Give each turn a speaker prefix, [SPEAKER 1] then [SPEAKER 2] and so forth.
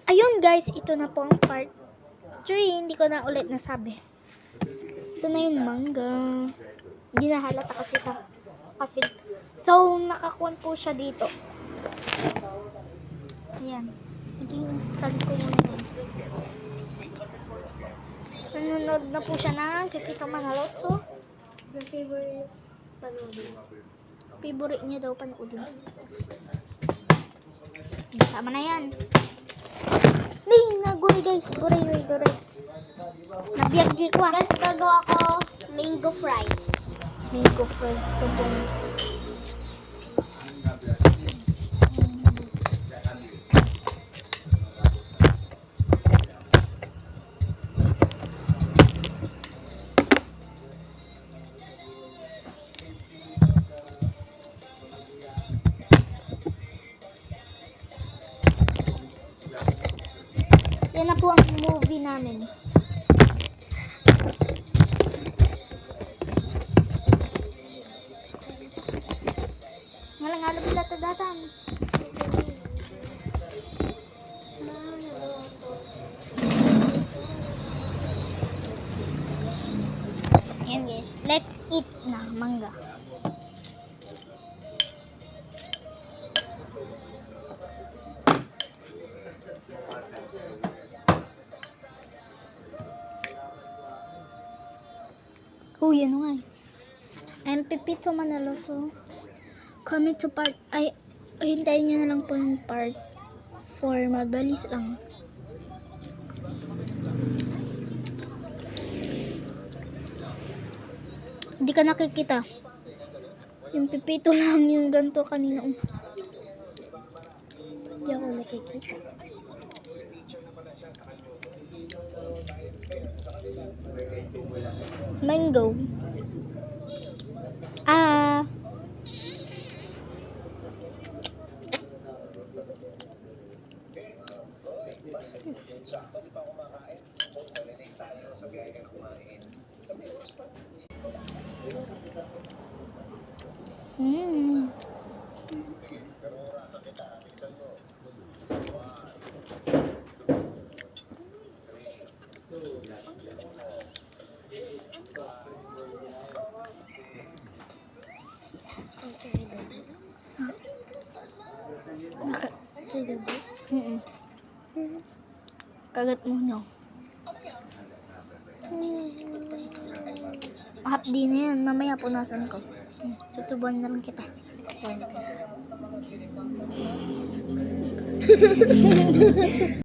[SPEAKER 1] Ayun guys, ito na po ang part 3. Hindi ko na ulit nasabi. Ito na yung manga. Hindi na halata kasi sa kapil. So, nakakuan po siya dito. Ayan. Naging install ko muna yun. Nanonood na po siya ng Kikito Manalotso. Yung favorite panoodin. Favorite niya daw panoodin. Tama na yan. Ding, naguray guys. Guray. Nabiyagji ko ah.
[SPEAKER 2] Guys, gagawa ko mango fries.
[SPEAKER 1] Mango fries ka dyan. Yan na po ang movie namin. Ngalang bila tadatan. Ayan guys, let's eat na mangga. Uy, ano nga. I'm Pipito Manaloto. Comment to part, hintayin nyo na lang po yung part 4. Mabilis lang. Hindi ka nakikita. Yung Pipito lang yung ganito kanina. Hindi ako nakikita. Mango. Kagat mo nyo. Hapdi na yan. Mamaya punasan ko. Tutubuan na lang kita.